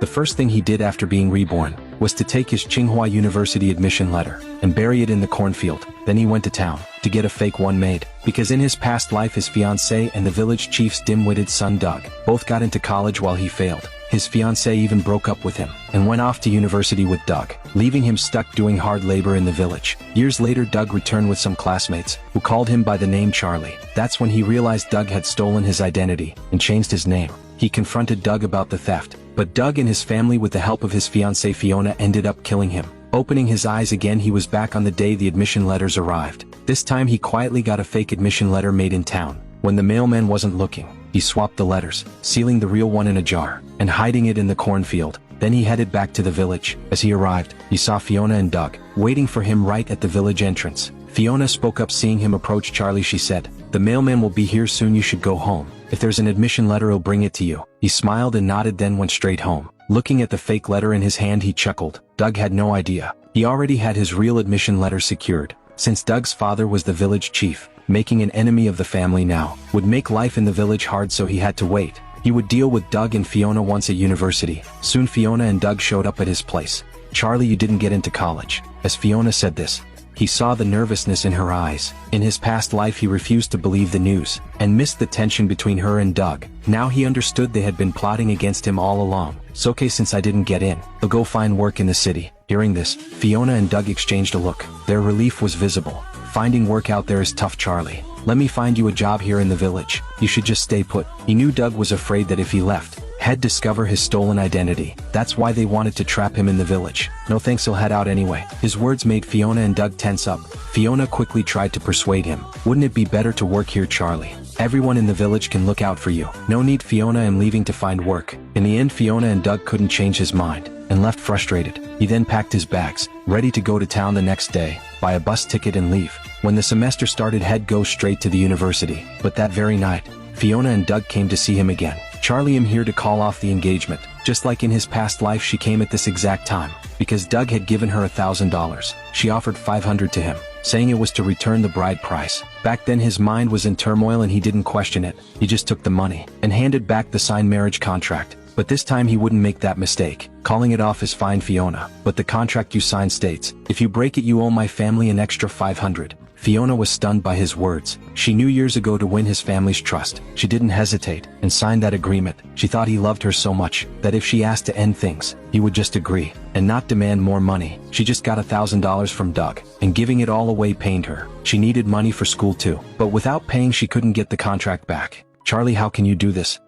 The first thing he did after being reborn was to take his Tsinghua University admission letter and bury it in the cornfield. Then he went to town to get a fake one made, because in his past life his fiancée and the village chief's dim-witted son Doug both got into college while he failed. His fiancée even broke up with him and went off to university with Doug, leaving him stuck doing hard labor in the village. Years later, Doug returned with some classmates who called him by the name Charlie. That's when he realized Doug had stolen his identity and changed his name. He confronted Doug about the theft, but Doug and his family, with the help of his fiancée Fiona, ended up killing him. Opening his eyes again, he was back on the day the admission letters arrived. This time he quietly got a fake admission letter made in town. When the mailman wasn't looking, he swapped the letters, sealing the real one in a jar and hiding it in the cornfield. Then he headed back to the village. As he arrived, he saw Fiona and Doug waiting for him right at the village entrance. Fiona spoke up. Seeing him approach Charlie, she said, "The mailman will be here soon, you should go home. If there's an admission letter, he'll bring it to you." He smiled and nodded, then went straight home. Looking at the fake letter in his hand, he chuckled. Doug had no idea. He already had his real admission letter secured. Since Doug's father was the village chief, making an enemy of the family now would make life in the village hard, so he had to wait. He would deal with Doug and Fiona once at university. Soon Fiona and Doug showed up at his place. "Charlie, you didn't get into college." As Fiona said this, he saw the nervousness in her eyes. In his past life he refused to believe the news and missed the tension between her and Doug. Now he understood they had been plotting against him all along. "It's okay, since I didn't get in, I'll go find work in the city." Hearing this, Fiona and Doug exchanged a look. Their relief was visible. "Finding work out there is tough, Charlie. Let me find you a job here in the village. You should just stay put." He knew Doug was afraid that if he left, he'd discover his stolen identity. That's why they wanted to trap him in the village. "No thanks, he'll head out anyway." His words made Fiona and Doug tense up. Fiona quickly tried to persuade him. "Wouldn't it be better to work here, Charlie? Everyone in the village can look out for you." "No need, Fiona, I'm leaving to find work." In the end, Fiona and Doug couldn't change his mind and left frustrated. He then packed his bags, ready to go to town the next day, buy a bus ticket and leave. When the semester started, he'd go straight to the university. But that very night, Fiona and Doug came to see him again. "Charlie, I'm here to call off the engagement." Just like in his past life, she came at this exact time. Because Doug had given her $1,000, she offered $500 to him, saying it was to return the bride price. Back then his mind was in turmoil and he didn't question it. He just took the money and handed back the signed marriage contract. But this time he wouldn't make that mistake. "Calling it off is fine, Fiona, but the contract you signed states, if you break it you owe my family an extra $500. Fiona was stunned by his words. She knew years ago to win his family's trust, she didn't hesitate and signed that agreement. She thought he loved her so much that if she asked to end things, he would just agree and not demand more money. She just got $1,000 from Doug, and giving it all away pained her. She needed money for school too, but without paying she couldn't get the contract back. "Charlie, how can you do this?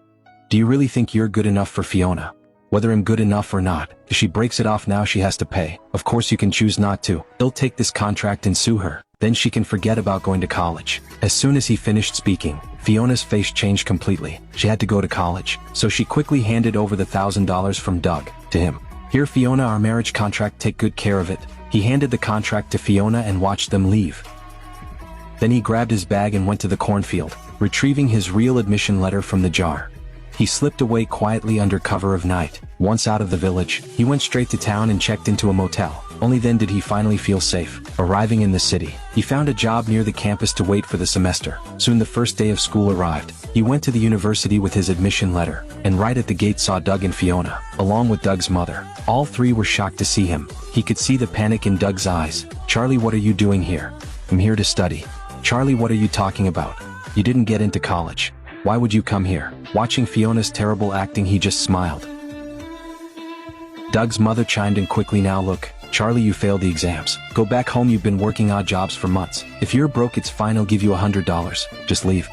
Do you really think you're good enough for Fiona?" "Whether I'm good enough or not, if she breaks it off now she has to pay. Of course you can choose not to. He'll take this contract and sue her. Then she can forget about going to college." As soon as he finished speaking, Fiona's face changed completely. She had to go to college, so she quickly handed over the $1,000 from Doug to him. "Here, Fiona, our marriage contract, take good care of it." He handed the contract to Fiona and watched them leave. Then he grabbed his bag and went to the cornfield, retrieving his real admission letter from the jar. He slipped away quietly under cover of night. Once out of the village, he went straight to town and checked into a motel. Only then did he finally feel safe. Arriving in the city, he found a job near the campus to wait for the semester. Soon the first day of school arrived. He went to the university with his admission letter, and right at the gate saw Doug and Fiona, along with Doug's mother. All three were shocked to see him. He could see the panic in Doug's eyes. "Charlie, what are you doing here?" "I'm here to study." "Charlie, what are you talking about? You didn't get into college. Why would you come here?" Watching Fiona's terrible acting, he just smiled. Doug's mother chimed in quickly. "Now look, Charlie, you failed the exams. Go back home, you've been working odd jobs for months. If you're broke it's fine, I'll give you $100. Just leave."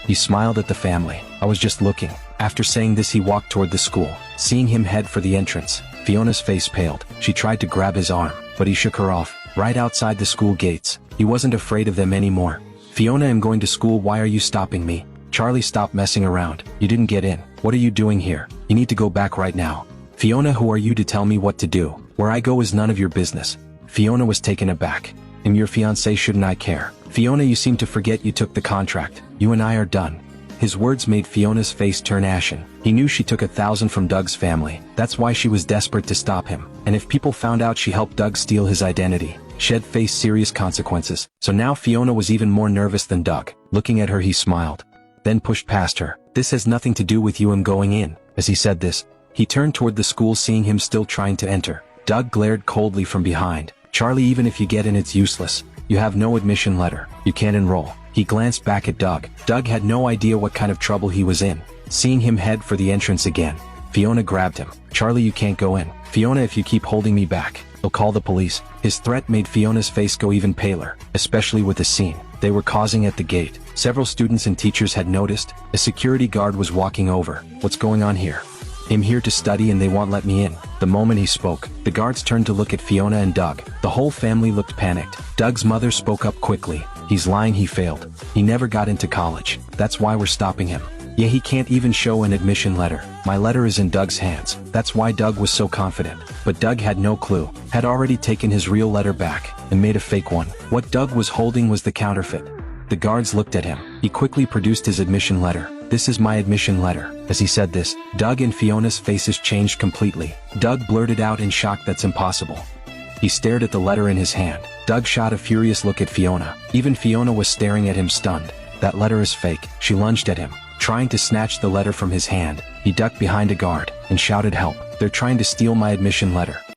He smiled at the family. "I was just looking." After saying this he walked toward the school. Seeing him head for the entrance, Fiona's face paled. She tried to grab his arm, but he shook her off. Right outside the school gates, he wasn't afraid of them anymore. "Fiona, I'm going to school, why are you stopping me?" "Charlie, stop messing around. You didn't get in. What are you doing here? You need to go back right now." "Fiona, who are you to tell me what to do? Where I go is none of your business." Fiona was taken aback. "I'm your fiancé, shouldn't I care?" "Fiona, you seem to forget you took the contract. You and I are done." His words made Fiona's face turn ashen. He knew she took $1,000 from Doug's family. That's why she was desperate to stop him. And if people found out she helped Doug steal his identity, she'd face serious consequences. So now Fiona was even more nervous than Doug. Looking at her he smiled, then pushed past her. "This has nothing to do with you, I'm going in." As he said this, He turned toward the school, seeing him still trying to enter. Doug glared coldly from behind. "Charlie, even if you get in, it's useless. You have no admission letter. You can't enroll." He glanced back at Doug. Doug had no idea what kind of trouble he was in. Seeing him head for the entrance again, Fiona grabbed him. "Charlie, you can't go in. Fiona, if you keep holding me back, I'll call the police." His threat made Fiona's face go even paler, especially with the scene they were causing at the gate. Several students and teachers had noticed. A security guard was walking over. "What's going on here?" "I'm here to study and they won't let me in." The moment he spoke, the guards turned to look at Fiona and Doug. The whole family looked panicked. Doug's mother spoke up quickly. "He's lying, he failed. He never got into college. That's why we're stopping him." "Yeah, he can't even show an admission letter. My letter is in Doug's hands." That's why Doug was so confident. But Doug had no clue, had already taken his real letter back, and made a fake one. What Doug was holding was the counterfeit. The guards looked at him. He quickly produced his admission letter. "This is my admission letter." As he said this, Doug and Fiona's faces changed completely. Doug blurted out in shock, "That's impossible." He stared at the letter in his hand. Doug shot a furious look at Fiona. Even Fiona was staring at him, stunned. "That letter is fake." She lunged at him, trying to snatch the letter from his hand. He ducked behind a guard and shouted, "Help! They're trying to steal my admission letter."